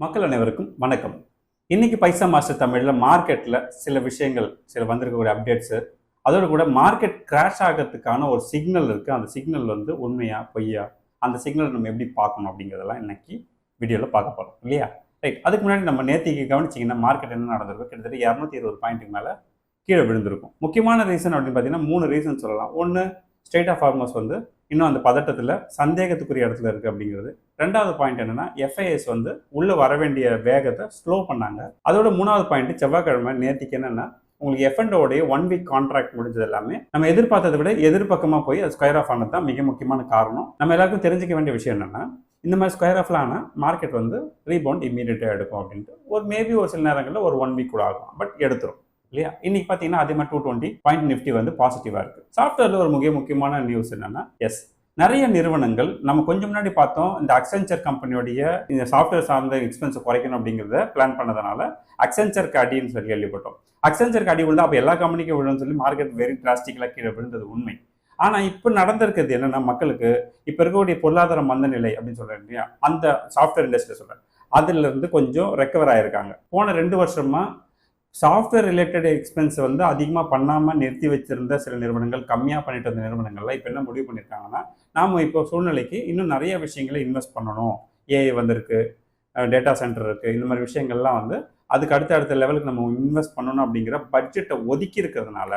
மக்கள் அனைவருக்கும் வணக்கம். இன்னைக்கு பைசா மாஸ்டர் தமிழ்ல மார்க்கெட்ல சில விஷயங்கள், சில வந்திருக்கக்கூடிய அப்டேட்ஸ், அதோட கூட மார்க்கெட் கிராஷ் ஆகிறதுக்கான ஒரு சிக்னல் இருக்கு. அந்த சிக்னல் வந்து உண்மையா பொய்யா, அந்த சிக்னல் நம்ம எப்படி பார்க்கணும் அப்படிங்கிறதெல்லாம் இன்னைக்கு வீடியோவில் பார்க்க போறோம் இல்லையா? ரைட். அதுக்கு முன்னாடி நம்ம நேத்திக்கு கவனிச்சிங்கன்னா மார்க்கெட் என்ன நடந்திருக்கும், கிட்டத்தட்ட 220 பாயிண்ட்டுக்கு மேலே கீழே விழுந்திருக்கும். முக்கியமான ரீசன் அப்படின்னு பார்த்தீங்கன்னா 3 ரீசன் சொல்லலாம். ஒன்று, ஸ்டேட் ஆஃப் ஹார்மோஸ் வந்து இன்னும் அந்த பதட்டத்தில் சந்தேகத்துக்குரிய இடத்துல இருக்குது அப்படிங்கிறது. ரெண்டாவது பாயிண்ட் என்னன்னா, எஃப்ஐஎஸ் வந்து உள்ள வர வேண்டிய வேகத்தை ஸ்லோ பண்ணாங்க. அதோட மூணாவது பாயிண்ட், செவ்வாய்க்கிழமை நேற்றுக்கு என்னன்னா, உங்களுக்கு எஃப்என்டோடைய 1 வீக் கான்ட்ராக்ட் முடிஞ்சது எல்லாமே நம்ம எதிர்பார்த்ததை விட எதிர்பக்கமாக போய் அது ஸ்கொயர் ஆஃப் ஆனது தான் மிக முக்கியமான காரணம். நம்ம எல்லாருக்கும் தெரிஞ்சுக்க வேண்டிய விஷயம் என்னன்னா, இந்த மாதிரி ஸ்கொயர் ஆஃப்ல ஆனால் மார்க்கெட் வந்து ரீபவுண்ட் இம்மீடியட்டாக எடுக்கும் அப்படின்ட்டு ஒரு சில நேரங்களில் ஒரு 1 வீக் கூட ஆகும், பட் எடுத்துரும் இல்லையா? இன்னைக்கு பார்த்தீங்கன்னா அதே மாதிரி 220 பாயிண்ட் நிஃப்டி வந்து பாசிட்டிவாக இருக்கு. சாஃப்ட்வேர்ல ஒரு முக்கியமான நியூஸ் என்னன்னா, நிறைய நிறுவனங்கள் நம்ம கொஞ்சம் முன்னாடி பார்த்தோம், இந்த அக்சென்சர் கம்பெனியோடைய இந்த சாஃப்ட்வேர் சார்ந்த எக்ஸ்பென்ஸை குறைக்கணும் அப்படிங்கிறத பிளான் பண்ணதுனால அக்சென்சர் அடின்னு சொல்லி கேள்விப்பட்டோம். அக்சென்சர் அடி விழுந்தா அப்போ எல்லா கம்பெனிக்கும் விழுன்னு சொல்லி மார்க்கெட் வெரி டிராஸ்டிக்கலாக கீழே விழுந்தது உண்மை. ஆனால் இப்போ நடந்திருக்கிறது என்னன்னா, மக்களுக்கு இப்போ இருக்கக்கூடிய பொருளாதார மந்த நிலை அப்படின்னு சொல்றேன் இல்லையா, அந்த சாஃப்ட்வேர் இண்டஸ்ட்ரியில் சொல்றேன், அதுல இருந்து கொஞ்சம் ரெக்கவர் ஆயிருக்காங்க. போன 2 வருஷமா சாஃப்ட்வேர் ரிலேட்டட் எக்ஸ்பென்ஸ் வந்து அதிகமாக பண்ணாமல் நிறுத்தி வச்சிருந்த சில நிறுவனங்கள், கம்மியாக பண்ணிட்டு வந்த நிறுவனங்கள்லாம் இப்போ என்ன முடிவு பண்ணியிருக்காங்கன்னா, நாம் இப்போ சூழ்நிலைக்கு இன்னும் நிறைய விஷயங்களை இன்வெஸ்ட் பண்ணணும். ஏஐ வந்திருக்கு, டேட்டா சென்டர் இருக்குது, இந்த மாதிரி விஷயங்கள்லாம் வந்து அதுக்கு அடுத்த லெவலுக்கு நம்ம இன்வெஸ்ட் பண்ணணும் அப்படிங்கிற பட்ஜெட்டை ஒதுக்கி இருக்கிறதுனால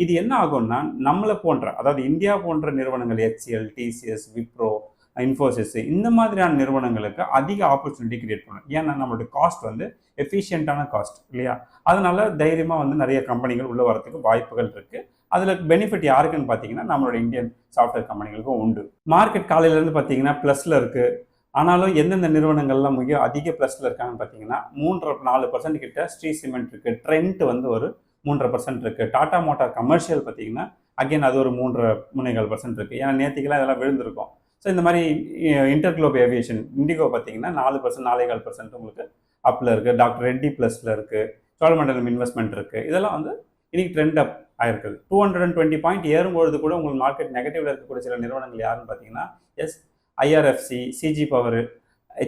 இது என்ன ஆகும்னா, நம்மளை போன்ற, அதாவது இந்தியா போன்ற நிறுவனங்கள் HCL, TCS, விப்ரோ, இன்ஃபோசிஸ், இந்த மாதிரியான நிறுவனங்களுக்கு அதிக ஆப்பர்ச்சுனிட்டி கிரியேட் பண்ணும். ஏன்னா நம்மளுடைய காஸ்ட் வந்து எஃபிஷியண்டான காஸ்ட் இல்லையா? அதனால தைரியமாக வந்து நிறைய கம்பெனிகள் உள்ள வரதுக்கு வாய்ப்புகள் இருக்கு. அதில் பெனிஃபிட் யாருக்குன்னு பார்த்தீங்கன்னா, நம்மளோட இந்தியன் சாஃப்ட்வேர் கம்பெனிகளுக்கும் உண்டு. மார்க்கெட் காலையிலேருந்து பார்த்தீங்கன்னா ப்ளஸில் இருக்கு. ஆனாலும் எந்தெந்த நிறுவனங்கள்லாம் மிக அதிக ப்ளஸில் இருக்காங்கன்னு பார்த்தீங்கன்னா, 3-4% கிட்ட ஸ்ரீ சிமெண்ட் இருக்கு, ட்ரெண்ட் வந்து ஒரு 3% இருக்கு, டாடா மோட்டார் கமர்ஷியல் பார்த்தீங்கன்னா அகைன் அது ஒரு 3.4% இருக்கு. ஏன்னா நேற்றுக்கெல்லாம் இதெல்லாம் விழுந்திருக்கும். ஸோ இந்த மாதிரி இன்டர்குளோப் ஏவியேஷன் இண்டிகோ பார்த்தீங்கன்னா 4%, 4.25% உங்களுக்கு அப்பில் இருக்குது. டாக்டர் ரெட்டி ப்ளஸில் இருக்குது, சோழமண்டலம் இன்வெஸ்ட்மெண்ட் இருக்குது. இதெல்லாம் வந்து இன்னைக்கு ட்ரெண்ட் அப் ஆயிருக்குது. 220 பாயிண்ட் ஏறும்பொழுது கூட உங்களுக்கு மார்க்கெட் நெகட்டிவ்ல இருக்கக்கூடிய சில நிறுவனங்கள் யாருன்னு பார்த்தீங்கன்னா, IRFC, CG power,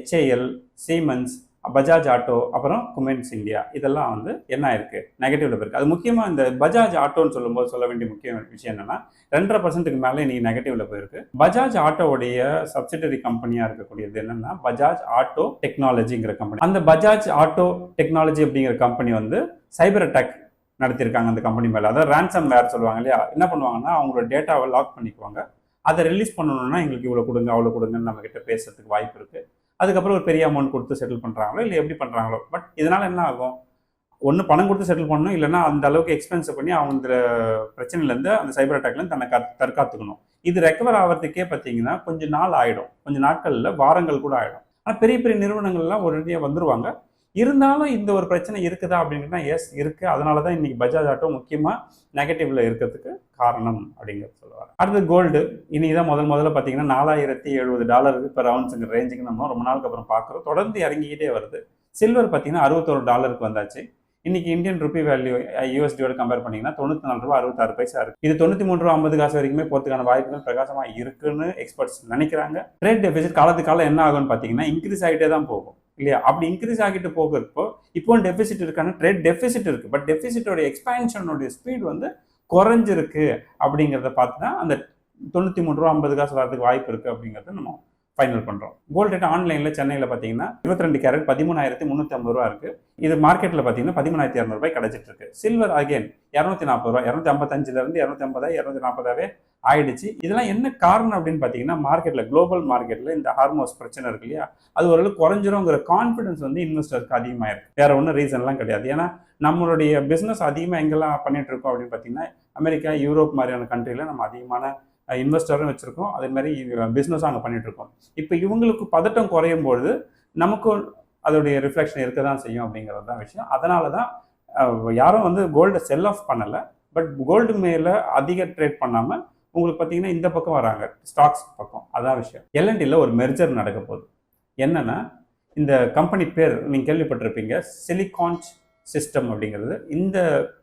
HIL, siemens, Bajaj auto, அப்புறம் குமென்ஸ் இந்தியா, இதெல்லாம் வந்து என்ன ஆயிருக்கு, நெகட்டிவ்ல இருக்கு. அது முக்கியமாக இந்த பஜாஜ் ஆட்டோன்னு சொல்லும்போது சொல்ல வேண்டிய முக்கிய விஷயம் என்னன்னா, 2.5% மேலே இன்னைக்கு நெகட்டிவ்ல போயிருக்கு. பஜாஜ் ஆட்டோவுடைய சப்சிடரி கம்பெனியா இருக்கக்கூடியது என்னன்னா, பஜாஜ் ஆட்டோ டெக்னாலஜிங்கிற கம்பெனி. அந்த பஜாஜ் ஆட்டோ டெக்னாலஜி அப்படிங்கிற கம்பெனி வந்து சைபர் அட்டாக் நடத்திருக்காங்க அந்த கம்பெனி மேலே. அதாவது ரேன்சம் வேர் சொல்லுவாங்க இல்லையா? என்ன பண்ணுவாங்கன்னா, அவங்களோட டேட்டாவை லாக் பண்ணிக்குவாங்க. அதை ரிலீஸ் பண்ணணும்னா எங்களுக்கு இவ்வளோ கொடுங்க, அவ்வளோ கொடுங்கன்னு நம்ம கிட்ட பேசுறதுக்கு வாய்ப்பு இருக்கு. அதுக்கப்புறம் ஒரு பெரிய அமௌண்ட் கொடுத்து செட்டில் பண்ணுறாங்களோ இல்லை எப்படி பண்ணுறாங்களோ, பட் இதனால் என்ன ஆகும், ஒன்று பணம் கொடுத்து செட்டில் பண்ணணும், இல்லைன்னா அந்த அளவுக்கு எக்ஸ்பென்ஸ் பண்ணி அவங்க பிரச்சனையிலேருந்து, அந்த சைபர் அட்டாக்லேருந்து தன்னை தற்காத்துக்கணும். இது ரெக்கவர் ஆகிறதுக்கே பார்த்தீங்கன்னா கொஞ்சம் நாள் ஆகிடும், கொஞ்சம் நாட்களில் வாரங்கள் கூட ஆகிடும். ஆனால் பெரிய பெரிய நிறுவனங்கள்லாம் உடனடியாக வந்துருவாங்க. இருந்தாலும் இந்த ஒரு பிரச்சனை இருக்குதா அப்படின்னா, இருக்குது. அதனால தான் இன்னைக்கு பஜாஜ் ஆட்டோ முக்கியமாக நெகட்டிவ்ல இருக்கிறதுக்கு காரணம் அப்படிங்கிறது சொல்லுவாங்க. அடுத்து கோல்டு. இன்னைக்கு தான் முதல்ல பார்த்தீங்கன்னா $4070 per ounce ரேஞ்சுக்கு நம்ம ரொம்ப நாளுக்கு அப்புறம் பார்க்குறோம். தொடர்ந்து இறங்கிக்கிட்டே வருது. சில்வர் பார்த்தீங்கன்னா $61 வந்தாச்சு. இன்னைக்கு இந்தியன் ருபி வேல்யூ USDயோட கம்பேர் பண்ணிங்கன்னா $94.66 இருக்கு. இது $93.50 வரைக்குமே போகிறதுக்கான வாய்ப்புகள் பிரகாசமாக இருக்குன்னு எக்ஸ்பர்ட்ஸ் நினைக்கிறாங்க. ட்ரேட் டெபிசிட் காலத்துக்கு காலம் என்ன ஆகும்னு பார்த்தீங்கன்னா, இன்க்ரீஸ் ஆகிட்டே தான் போகும் இல்லையா? அப்படி இன்க்ரீஸ் ஆகிட்டு போகிறப்போ இப்போ டெபிசிட் இருக்கான, ட்ரேட் டெபிசிட் இருக்கு, பட் டெபிசிட்டோட எக்ஸ்பேன்ஷனோட ஸ்பீட் வந்து குறைஞ்சிருக்கு. அப்படிங்கிறத பார்த்து தான் அந்த $93.50 வரதுக்கு வாய்ப்பு இருக்கு அப்படிங்கிறத நம்ம ஃபைனல் பண்ணுறோம். கோல்டு ரேட் ஆன்லைனில் சென்னையில் பார்த்தீங்கன்னா 22 கேரட் $13,350 இருக்கு. இது மார்க்கெட்டில் பார்த்தீங்கன்னா $13,200 கிடைச்சிட்டு இருக்கு. சில்வர் அகைன் $240, 255 250, 240 ஆயிடுச்சு. இதெல்லாம் என்ன காரணம் அப்படின்னு பார்த்தீங்கன்னா, மார்க்கெட்டில், குளோபல் மார்க்கெட்டில் இந்த ஹார்மோஸ் பிரச்சனை இருக்கு இல்லையா, அது ஓரளவுக்கு குறைஞ்சிருங்கிற கான்ஃபிடன்ஸ் வந்து இன்வெஸ்டருக்கு அதிகமாக இருக்கு. வேற ஒன்றும் ரீசன்லாம் கிடையாது. ஏன்னா நம்மளுடைய பிஸ்னஸ் அதிகமாக எங்கெல்லாம் பண்ணிட்டு இருக்கோம் அப்படின்னு பார்த்தீங்கன்னா, அமெரிக்கா, யூரோப் மாதிரியான கண்ட்ரியில் நம்ம அதிகமான இன்வெஸ்டரும் வச்சுருக்கோம், அதே மாதிரி பிஸ்னஸும் அங்கே பண்ணிட்டு இருக்கோம். இப்போ இவங்களுக்கு பதட்டம் குறையும் பொழுது நமக்கும் அதோடைய ரிஃப்ளெக்ஷன் இருக்க தான் செய்யும் அப்படிங்கிறது தான் விஷயம். அதனால தான் யாரும் வந்து கோல்டை செல் ஆஃப் பண்ணலை, பட் கோல்டு மேலே அதிக ட்ரேட் பண்ணாமல் உங்களுக்கு பார்த்தீங்கன்னா இந்த பக்கம் வராங்க, ஸ்டாக்ஸ் பக்கம். அதான் விஷயம். L&Tல ஒரு மெர்ஜர் நடக்க போகுது. என்னன்னா, இந்த கம்பெனி பேர் நீங்கள் கேள்விப்பட்டிருப்பீங்க, சிலிகான் சிஸ்டம் அப்படிங்கிறது. இந்த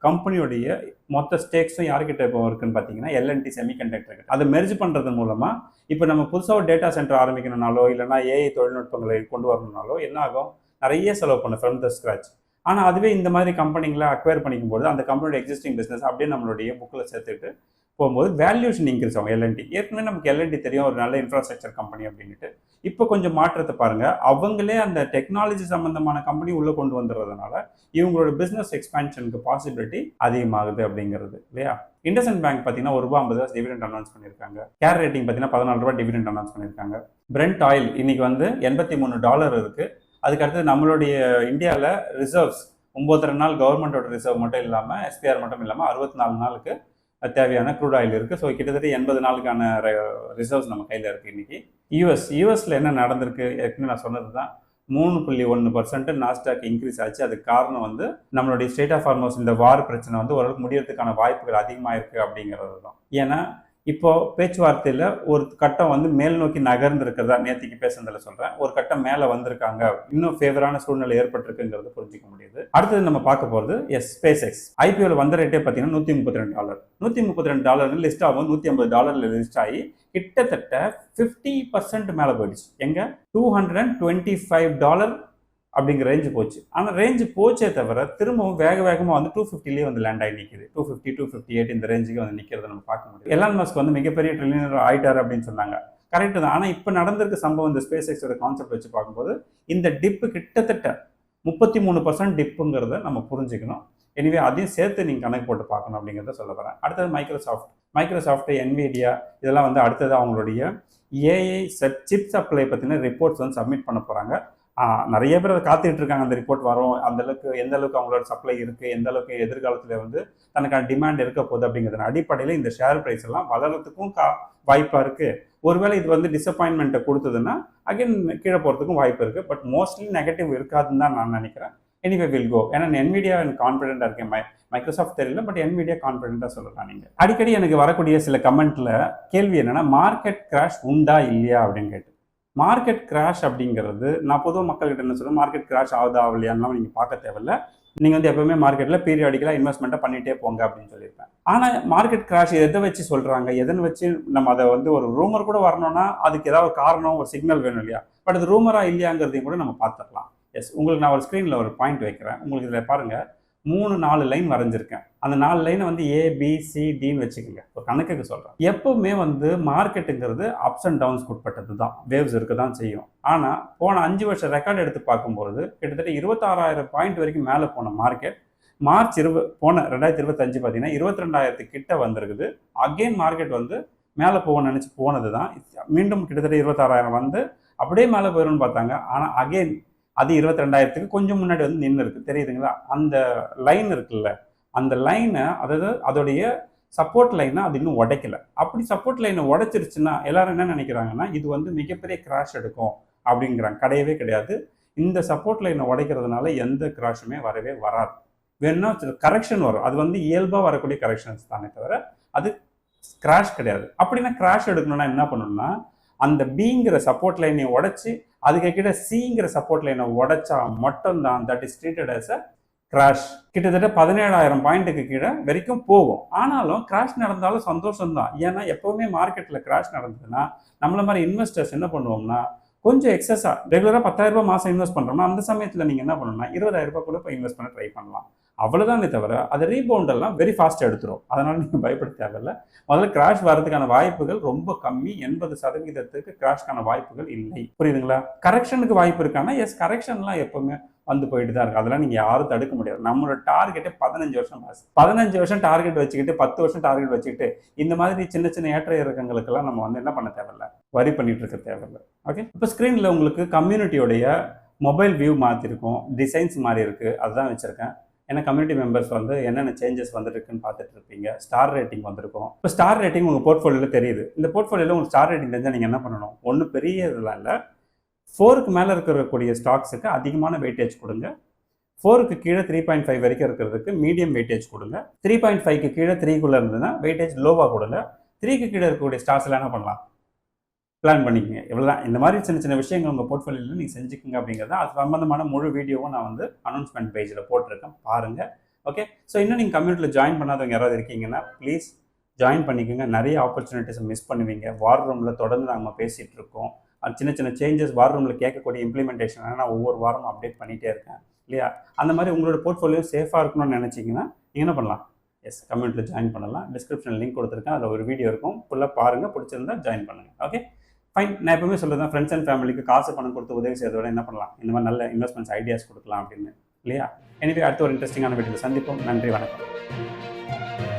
கம்பெனியோடைய மொத்த ஸ்டேக்ஸும் யார்கிட்ட இப்போ இருக்குன்னு பார்த்தீங்கன்னா, L&T செமிகண்டக்டர் கிட்ட. அதை மெர்ஜ் பண்ணுறது மூலமாக இப்போ நம்ம புதுசாக ஒரு டேட்டா சென்டர் ஆரம்பிக்கணும்னாலோ, இல்லைனா ஏஐ தொழில்நுட்பங்களை கொண்டு வரணும்னாலோ என்ன ஆகும், நிறைய செலவு பண்ண ஃப்ரம் த ஸ்க்ராச். ஆனால் அதுவே இந்த மாதிரி கம்பெனிங்களை அக்வயர் பண்ணிக்கும்போது அந்த கம்பெனியோட எக்ஸிஸ்டிங் பிஸ்னஸ் அப்படியே நம்மளுடைய புக்கில் சேர்த்துட்டு போகும்போது வேல்யூஷன் இன்க்ரீஸ் ஆகும். எல்என்டி ஏற்கனவே நமக்கு எல்என்டி தெரியும், ஒரு நல்ல இன்ஃப்ராஸ்ட்ரக்சர் கம்பெனி அப்படின்ட்டு. இப்போ கொஞ்சம் மாற்றத்தை பாருங்க, அவங்களே அந்த டெக்னாலஜி சம்பந்தமான கம்பெனி உள்ள கொண்டு வந்துடுறதுனால இவங்களோட பிசினஸ் எக்ஸ்பான்ஷனுக்கு பாசிபிலிட்டி அதிகமாகுது அப்படிங்கிறது இல்லையா. இண்டஸ்இண்ட் பேங்க் பார்த்தீங்கன்னா ₹1.50 டிவிடெண்ட் அனௌன்ஸ் பண்ணியிருக்காங்க. கேர் ரேட்டிங் பார்த்தீங்கன்னா ₹14 டிவிடெண்ட் அனௌன்ஸ் பண்ணியிருக்காங்க. பிரெண்ட் ஆயில் இன்னைக்கு வந்து $83 இருக்கு. அதுக்கடுத்து நம்மளுடைய இந்தியாவில் ரிசர்வ்ஸ் 9 நாள் கவர்மெண்டோட ரிசர்வ் மட்டும் இல்லாமல் எஸ்பிஆர் மட்டும் இல்லாமல் 64 நாளுக்கு தேவையான க்ரூட் ஆயில் இருக்குது. ஸோ கிட்டத்தட்ட 80 நாளுக்கான ரிசர்வ்ஸ் நம்ம கையில் இருக்குது இன்றைக்கி. யூஎஸில் என்ன நடந்திருக்கு ஏற்கனவே நான் சொன்னது தான். 3.1% நாஸ்டாக் இன்க்ரீஸ் ஆச்சு. அதுக்கு காரணம் வந்து நம்மளுடைய ஸ்டேட் ஆஃப் ஹார்மோஸ் இந்த வார் பிரச்சனை வந்து ஓரளவுக்கு முடியறதுக்கான வாய்ப்புகள் அதிகமாக இருக்குது அப்படிங்கிறது தான். ஏன்னா இப்போ பேச்சுவார்த்தையில் ஒரு கட்டம் வந்து மேல் நோக்கி நகர்ந்து இருக்கிறதா நேற்றுக்கு பேசுனதில் சொல்கிறேன். ஒரு கட்டம் மேலே வந்திருக்காங்க, இன்னும் ஃபேவரான சூழ்நிலை ஏற்பட்டிருக்குங்கிறது புரிஞ்சிக்க முடியுது. அடுத்தது நம்ம பார்க்க போகிறது ஸ்பேஸ் எக்ஸ். ஐபிஓவில் வந்த ரேட்டே பார்த்தீங்கன்னா $132. $132 லிஸ்ட் ஆகும். $150 லிஸ்ட் ஆகி கிட்டத்தட்ட 50% மேலே போயிடுச்சு. எங்க $225 அப்படிங்கிற ரேஞ்சு போச்சு. ஆனால் ரேஞ்சு போச்சே தவிர திரும்பவும் வேகமாக வந்து 250 வந்து லேண்ட் ஆகி நிற்குது. 250 258 இந்த ரேஞ்சுக்கு வந்து நிற்கிறத நம்ம பார்க்க முடியும். எலான் மஸ்க் வந்து மிகப்பெரிய ட்ரில்லியனர் ஆயிட்டார் அப்படின்னு சொன்னாங்க. கரெக்டு தான். ஆனால் இப்போ நடந்திருக்க சம்பவம் இந்த ஸ்பேஸ் எக்ஸோட கான்செப்ட் வச்சு பார்க்கும்போது இந்த டிப்பு கிட்டத்தட்ட 33% டிப்புங்கிறத நம்ம புரிஞ்சுக்கணும். எனிவே அதையும் சேர்த்து நீங்கள் கணக்கு போட்டு பார்க்கணும் அப்படிங்கிறத சொல்ல வரேன். அடுத்தது மைக்ரோசாஃப்ட் என்விடியா இதெல்லாம் வந்து அடுத்தது அவங்களுடைய ஏஐ சிப் சப்ளை பற்றின ரிப்போர்ட்ஸ் வந்து சப்மிட் பண்ண போகிறாங்க. நிறைய பேர் அதை காத்துக்கிட்டு இருக்காங்க. அந்த ரிப்போர்ட் வரும், அந்தளவுக்கு எந்த அளவுக்கு அவங்களோட சப்ளை இருக்குது, எந்த அளவுக்கு எதிர்காலத்தில் வந்து தனக்கான டிமாண்ட் இருக்க போகுது அப்படிங்கிறத அடிப்படையில் இந்த ஷேர் ப்ரைஸ் எல்லாம் வளர்கிறதுக்கும் வாய்ப்பாக இருக்குது. ஒருவேளை இது வந்து டிசப்பாயின்மெண்ட்டை கொடுத்ததுன்னா அகைன் கீழே போகிறதுக்கும் வாய்ப்பு இருக்குது. பட் மோஸ்ட்லி நெகட்டிவ் இருக்காதுன்னு தான் நான் நினைக்கிறேன். Anyway will go. ஏன்னா என்விடியா எனக்கு கான்ஃபிடென்ட்டாக இருக்கேன். மைக்ரோசாஃப்ட் தெரியல, பட் என்விடியா கான்ஃபிடென்ட்டாக சொல்லலாம். நீங்கள் அடிக்கடி எனக்கு வரக்கூடிய சில கமெண்ட்டில் கேள்வி என்னென்னா மார்க்கெட் கிராஷ் உண்டா இல்லையா அப்படின்னு கேட்டு. மார்க்கெட் கிராஷ் அப்படிங்கிறது நான் பொதுவாக மக்கள்கிட்ட என்ன சொல்லுவேன், மார்க்கெட் கிராஷ் ஆகுதா இல்லையான்னு நீங்கள் பார்க்க தேவையில்லை. நீங்கள் வந்து எப்பவுமே மார்க்கெட்டில் பீரியாடிக்கலாக இன்வெஸ்ட்மெண்ட்டை பண்ணிகிட்டே போங்க அப்படின்னு சொல்லியிருப்பேன். ஆனால் மார்க்கெட் கிராஷ் எதை வச்சு சொல்கிறாங்க, எதனை வச்சு நம்ம அதை வந்து ஒரு ரூமர் கூட வரணும்னா அதுக்கு ஏதாவது ஒரு காரணம், ஒரு சிக்னல் வேணும் இல்லையா. பட் அது ரூமரா இல்லையாங்கிறதையும் கூட நம்ம பார்த்துக்கலாம். எஸ், உங்களுக்கு நான் ஒரு ஸ்க்ரீனில் ஒரு பாயிண்ட் வைக்கிறேன். உங்களுக்கு இதில் பாருங்கள், 3-4 லைன் வரைஞ்சிருக்கேன். அந்த 4 லைனை வந்து ABCDன்னு வச்சுக்கோங்க. ஒரு கணக்குக்கு சொல்கிறேன். எப்பவுமே வந்து மார்க்கெட்டுங்கிறது அப்ஸ் அண்ட் டவுன்ஸ்க்கு உட்பட்டது தான், வேவ்ஸ் இருக்க தான் செய்யும். ஆனால் போன 5 வருஷம் ரெக்கார்டு எடுத்து பார்க்கும்போது கிட்டத்தட்ட 26,000 பாயிண்ட் வரைக்கும் மேலே போன மார்க்கெட் போன 2025 பார்த்தீங்கன்னா 22,000 கிட்ட வந்திருக்குது. அகெயின் மார்க்கெட் வந்து மேலே போக நினச்சி போனது தான். மீண்டும் கிட்டத்தட்ட 26,000 வந்து அப்படியே மேலே போயிடும்னு பார்த்தாங்க. ஆனால் அகெயின் அது 22,000க்கு கொஞ்சம் முன்னாடி வந்து நின்று இருக்கு, தெரியுதுங்களா. அந்த லைன் இருக்குல்ல, அந்த லைனை, அதாவது அதோடைய சப்போர்ட் லைனை அது இன்னும் உடைக்கல. அப்படி சப்போர்ட் லைனை உடைச்சிருச்சுன்னா எல்லாரும் என்ன நினைக்கிறாங்கன்னா இது வந்து மிகப்பெரிய கிராஷ் எடுக்கும் அப்படிங்கிறாங்க. கிடையவே கிடையாது. இந்த சப்போர்ட் லைனை உடைக்கிறதுனால எந்த கிராஷுமே வரவே வராது. வேணும்னா கரெக்ஷன் வரும், அது வந்து இயல்பாக வரக்கூடிய கரெக்ஷன்ஸ் தானே தவிர அது கிராஷ் கிடையாது. அப்படின்னா கிராஷ் எடுக்கணும்னா என்ன பண்ணணும்னா அந்த பிங்கிற சப்போர்ட் லைனை உடைச்சி அதுக்கு கீழே சிங்கிற சப்போர்ட் லைனை உடைச்சா மட்டும்தான் that is treated as a crash. கிட்டத்தட்ட 17,000 பாயிண்ட்டுக்கு கீழே வரைக்கும் போகும். ஆனாலும் கிராஷ் நடந்தாலும் சந்தோஷம்தான். ஏன்னா எப்பவுமே மார்க்கெட்டில் கிராஷ் நடந்ததுன்னா நம்மள மாதிரி இன்வெஸ்டர்ஸ் என்ன பண்ணுவோம்னா கொஞ்சம் எக்ஸஸாக ரெகுலராக 10,000 ரூபாய் மாதம் இன்வெஸ்ட் பண்ணுறோம்னா அந்த சமயத்தில் நீங்கள் என்ன பண்ணணும்னா 20,000 ரூபாய் கூட இப்போ இன்வெஸ்ட் பண்ண ட்ரை பண்ணலாம். அவ்வளோதானே தவிர அது ரீபவுண்டெல்லாம் வெரி ஃபாஸ்ட்டாக எடுத்துரும். அதனால் நீங்கள் பயப்பட தேவையில்லை. முதல்ல கிராஷ் வரதுக்கான வாய்ப்புகள் ரொம்ப கம்மி. 80% கிராஷ்க்கான வாய்ப்புகள் இல்லை. புரியுதுங்களா. கரெக்ஷனுக்கு வாய்ப்பு இருக்கானா? எஸ், கரெக்ஷன்லாம் எப்பவுமே வந்து போயிட்டு தான் இருக்கு. அதெல்லாம் நீங்கள் யாரும் தடுக்க முடியாது. நம்மளோட டார்கெட்டே 15 வருஷம் ஆச்சு. 15 வருஷம் டார்கெட் வச்சுக்கிட்டு 10 வருஷம் டார்கெட் வச்சுக்கிட்டு இந்த மாதிரி சின்ன சின்ன ஏற்ற இறக்கங்களுக்கெல்லாம் நம்ம வந்து என்ன பண்ண தேவையில்லை, வரி பண்ணிட்டு இருக்க தேவையில்லை. ஓகே, இப்போ ஸ்க்ரீனில் உங்களுக்கு கம்யூனிட்டியோடைய மொபைல் வியூ மாற்றிருக்கும், டிசைன்ஸ் மாறி இருக்குது, அதுதான் வச்சுருக்கேன். ஏன்னா கம்யூனிட்டி மெம்பர்ஸ் வந்து என்னென்ன சேஞ்சஸ் வந்துருக்குன்னு பார்த்துட்டு இருப்பீங்க. ஸ்டார் ரேட்டிங் வந்திருக்கும். இப்போ ஸ்டார் ரேட்டிங் உங்கள் போர்ட்ஃபோலியோவில் தெரியுது. இந்த போர்ட்ஃபோலியோவில் உங்களுக்கு ஸ்டார் ரேட்டிங் தெரிஞ்சால் நீங்கள் என்ன பண்ணணும், ஒன்றும் பெரிய இதெல்லாம் இல்லை. 4க்கு மேலே இருக்கக்கூடிய ஸ்டாக்ஸுக்கு அதிகமான வெயிட்டேஜ் கொடுங்க. 4க்கு கீழே 3.5 வரைக்கும் இருக்கிறதுக்கு மீடியம் வெயிட்டேஜ் கொடுங்க. 3.5க்கு கீழே 3க்குள்ளே இருந்ததுன்னா வெயிட்டேஜ் லோவாக கொடுங்க. 3க்கு கீழே இருக்கக்கூடிய ஸ்டாக்ஸ்லாம் என்ன பண்ணலாம், பிளான் பண்ணிக்கோங்க. இவ்வளோதான். இந்த மாதிரி சின்ன சின்ன விஷயங்கள் உங்கள் போர்ட்ஃபோலியோவில் நீங்கள் செஞ்சுக்கோங்க அப்படிங்கிறத அது சம்பந்தமான முழு வீடியோவும் நான் வந்து அனௌன்ஸ்மெண்ட் பேஜில் போட்டிருக்கேன், பாருங்கள். ஓகே, ஸோ இன்னும் நீங்கள் கம்யூனிட்டியில் ஜாயின் பண்ணாதவங்க யாராவது இருக்கீங்கன்னா ப்ளீஸ் ஜாயின் பண்ணிக்கோங்க. நிறைய ஆப்பர்ச்சுனிட்டிஸை மிஸ் பண்ணுவீங்க. வார் ரூமில் தொடர்ந்து நாங்கள் பேசிகிட்டு இருக்கோம். சின்ன சின்ன சேஞ்சஸ் வார் ரூமில் கேட்கக்கூடிய இம்ப்ளிமெண்டேஷன் நான் ஒவ்வொரு வாரமும் அப்டேட் பண்ணிகிட்டே இருக்கேன் இல்லையா. அந்த மாதிரி உங்களோட போர்ட்ஃபோலியோ சேஃபாக இருக்கணும்னு நினச்சிங்கன்னா நீங்கள் என்ன பண்ணலாம், எஸ் கம்யூனிட்டியில் ஜாயின் பண்ணலாம். டிஸ்கிரிப்ஷனில் லிங்க் கொடுத்துருக்கேன், அதில் ஒரு வீடியோ இருக்கும், ஃபுல்லாக பாருங்கள், பிடிச்சிருந்தா ஜாயின் பண்ணுங்கள். Okay fine. நான் எப்பவுமே சொல்லுறேன், ஃப்ரெண்ட்ஸ் அண்ட் ஃபேமிலிக்கு காசு பணம் கொடுத்து உதவி செய்யறத விட என்ன பண்ணலாம், இந்த மாதிரி நல்ல இன்வெஸ்ட்மெண்ட்ஸ் ஐடியாஸ் கொடுக்கலாம் அப்படின்னு இல்லையா. எனவே அடுத்த ஒரு இன்ட்ரெஸ்டிங்கான வீடியோவில் சந்திப்போம். நன்றி, வணக்கம்.